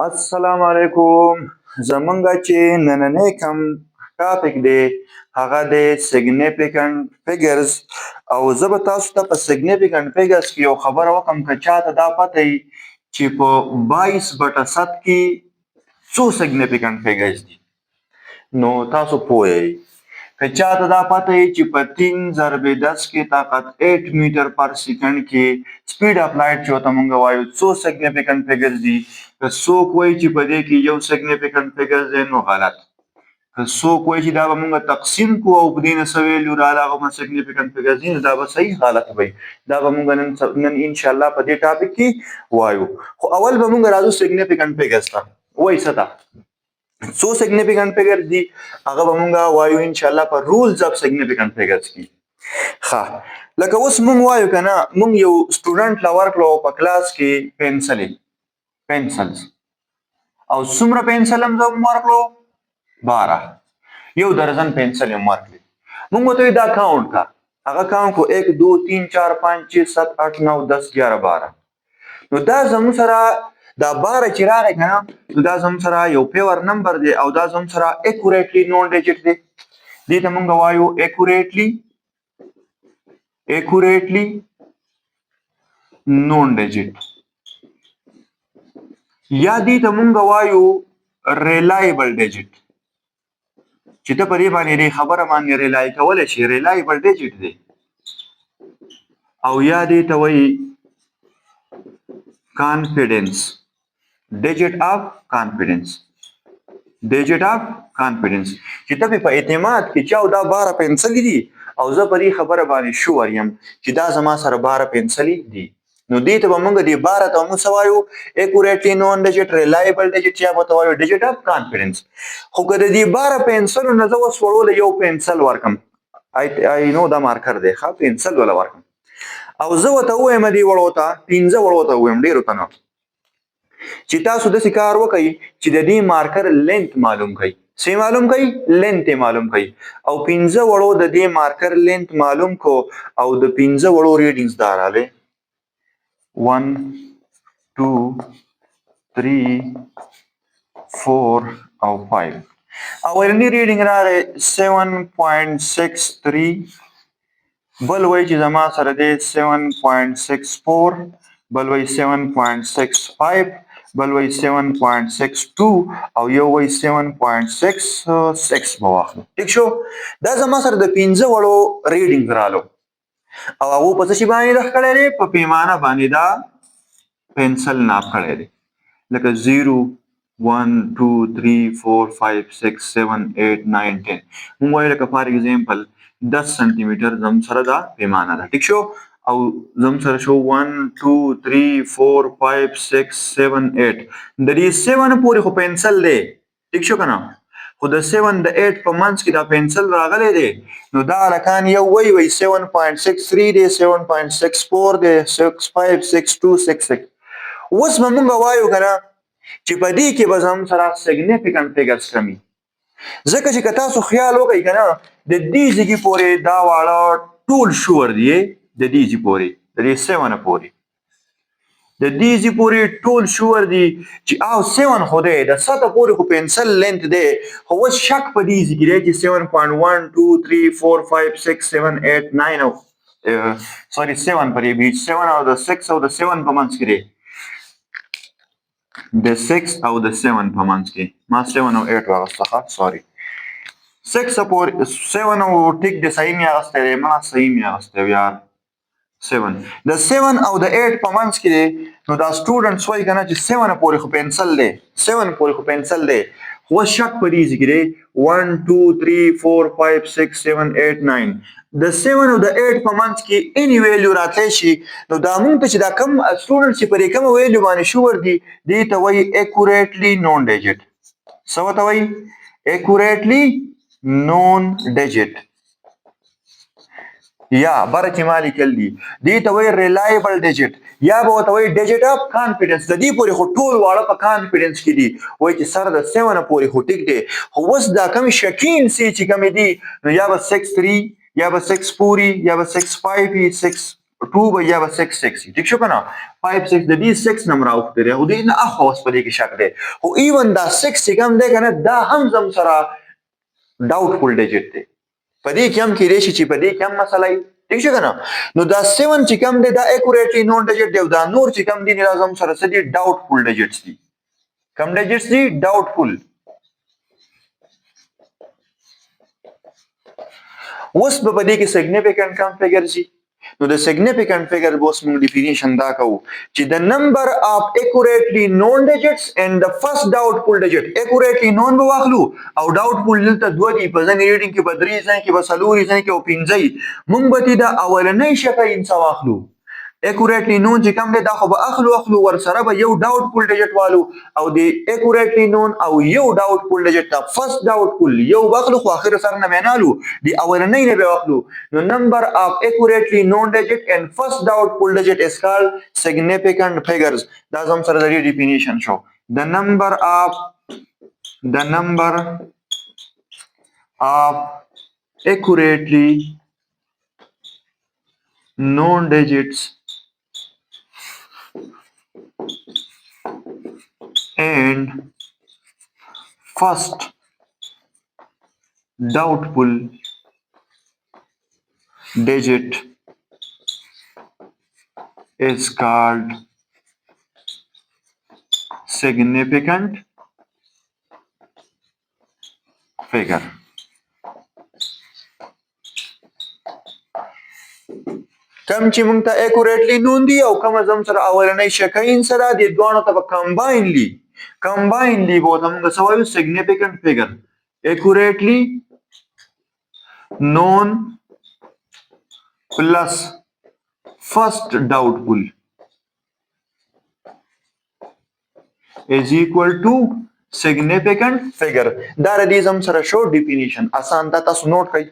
السلام علیکم. زمونږ چې نننی کوم ټاپک دی هغه دی significant figures او زه به تاسو ته په significant figures کې یو خبره وکړم که چاته دا پته وي چې په 22/100 کې څو significant figures دي نو تاسو پوه یئ. که چاته دا پته وي چې په 3/10 کې طاقت 8 میټر پر سیکنډ کې سپیډ اف لایټ چې ورته موږ وایو څو سیګنیفیکنټ فیګرز دي. که څوک وایي چې په دې کې یو سیګنیفیکنټ فیګر دی نو غلط. که څوک وایي چې دا به موږ تقسیم کوو او په دې نه څه ویلیو راغله هغه به سیګنیفیکنټ فیګرز دي نو دا به صحیح غلط وي. دا به موږ نن انشاءالله په دې ټاپک کې وایو. خو اول به موږ راځو سیګنیفیکنټ فیګرز ته. وایي څه ته څو سیګنیفیکنټ فیګر دي هغه به موږ وایو انشاءالله په رولز اف سیګنیفیکنټ فیګرز کې. ښه لکه اوس موږ وایو که نه موږ یو سټوډنټ له ورکړو په کلاس کې پنسلز او څومره پنسل هم ورکړو 12 یو درجن پنسل هم ورکړي. موږ ورته دا کاونټ کا هغه کاونټ کو 1 2 3 4 5 6 7 8 9 10 11 12 نو دا زموږ سره دا 12 چې راغی که نه نو دا زموږ سره یو پیور نمبر دی او دا زموږ سره اکوریټلی نون ډیجټ دی. دې ته موږ وایو اکوریټلی نون ډیجټ یا دې ته موږ وایو ریلایبل ډیجټ چې ته په دې باندې خبره باندې ریلای کولی شي. ریلایبل ډیجټ دی او یا دې ته وایي کانفیډنس ډیجټ اف کانفیډنس چې ته په اعتماد کې چاو دا 12 پنسلې دي او زه په دې خبره باندې شور یم چې دا زما سره 12 پنسلې دي نو دې ته به موږ دې 12 ته موږ څه وایو اکوریټلی نون ډیجټ ریلایبل ډیجټ یا به ته وایو ډیجټ اف کانفیډنس. خو که د دې 12 پنسلو نه زه اوس وړوله یو پنسل ورکړم آی نو دا مارکر دی ښه پنسل ولا ورکړم او زه ورته ووایم دې وړو ته 15 وړو ته ووایم ډېرو ته نه چې تاسو داسې کار وکئ چې د دې مارکر لینث معلوم کړئ. څه معلوم کړئ؟ لینث یې معلوم کړئ او 15 وړو د دې مارکر لینث معلوم کو او د 15 وړو ریډینګز دا راغلی 1 2 3 4 او 5 اولنی ریډینګ راغی 7.63 بل وایي چې زما سره دی 7.64 بل وایي 7.65 بل وایي 7.62 او یو وایي 7.66 به واخلو. ټیک شو دا زما سره د 15 وړو ریډینګ رالو او هغو په څه شي باندې ناپ کړی دی په پیمانه باندې دا پنسل ناپ کړی دی لکه 0 1 2 3 4 5 6 7 8 9 10 موږ وایو لکه فار ایگزامپل 10 سانتي میټر زم سره دا پیمانه ده. ټیک شو او زم سره شو 1 2 3 4 5 6 7 8 د دې 7 پورې خو پنسل دی. ټیک شو که نه خو د 7 د 8 په منځ کې دا پنسل راغلی دی نو دا هلکان یو وایي 7.63 دی 7.64 دی 65 62 66 اوس به موږ وایو که نه چې په دې کې به زموږ سره سیګنیفیکنټ فیګرز کمي ځکه چې که تاسو خیال وکئ که نه د دې ځګي پورې دا واړه ټول شور دی د دې ځي پورې د دې 7 پورې د دې ځي پورې ټول شور دی چې او 7 خو دی د 7 پورې خو پنسل لینث دی خو اوس شک په دې ځي کې دی چې 7.1 2 3 4 5 6 7 8 9 او سوري 7 پرې بیچ 7 او د 6 او د 7 په منځ کې دی د 6 او د 7 په منځ کې ما 7 او 8 واغسته سوري 6 پورې 7 او ټیک د صحیح مې اغستی دی ما صحیح مې اغستی یار 7 د 7 او د 8 په منځ کې دی نو دا سټوډنټس وایي که نه چې 7 پورې خو پنسل دی 7 پورې خو پنسل دی خو اوس شک په دې ځای کې دی 1 2 3 4 5 6 7 8 9 د 7 او د 8 په منځ کې اني ویلیو راتلی شي نو دا مونږ ته چې دا کم سټوډنټ چې پر کومه ویلیو باندې شور دي دې ته وایي اکوریټلی نون ډیجټ. څه ورته وایي؟ اکوریټلی نون ډیجټ یا بره چې ما لیکل دي دې ته وایي ریلایبل ډیجټ یا به ورته وایي ډیجټ اف کانفیډنس. د دې پورې خو ټول واړه په کانفیډنس کې دي وایي چې سره د 7 پورې خو ټیک دی خو اوس دا کمې شکین سي چې کمې دي نو یا به 6 3 یا به 6 پورې یا به 6 5 6 2 به یا به 6 ټیک شو کنه 5 6 د دې 6 نمبر اوخته دی او دې نه اخو اوس په دې کې شک دی خو ایون دا 6 چې کوم دی کنه دا هم زم سره ډاوټفول ډیجټ دی په دې کې هم کې راشي چې په دې کې هم مسله ای ٹھیک شو کنه نو دا 7 چې کوم دی دا اکوریټلی نون ډیجټ دی او دا نور چې کوم دی لازم سره سدي ډاوټفول ډیجټس دي کوم ډیجټس دي ډاوټفول اوس په دې کې سیګنیفیکانت کم فیګر شي نو د سیګنیفیکانت فیګر بوس موږ ډیفینیشن دا کوو چې د نمبر اف اکوریټلی نون ډیجټس اند د فرست ډاوټفول ډیجټ اکوریټلی نون به واخلو او ډاوټفول دلته دوه دي په ځنې ریډینګ کې په درې ځای کې په څلوري ځای کې او پنځه موږ به دې د اولنۍ شپه انسا واخلو اکوریټلی نون چې کوم دی دا خو به اخلو ور سره به یو ډاوټفول ډیجټ والو او د اکوریټلی نون او یو ډاوټفول ډیجټ دا فرست ډاوټفول یو واخلو خو اخر سره نه مینالو دی اولنۍ نه به واخلو نو نمبر اف اکوریټلی نون ډیجټ and first doubtful digit is called significant figures دا زم سره د ډیفینیشن شو the number of accurately known digits and first doubtful digit is called significant figure. کم چې موږ ته اکوریټلی نون دی او کم زم سره اولنۍ شکاین سره د دوانو ته کمباینلی به ته موږ سوایو significant figure accurately known plus first doubtful is equal to significant figure دا ردی زم سره شو ډیفینیشن آسان دا تاسو نوٹ کړئ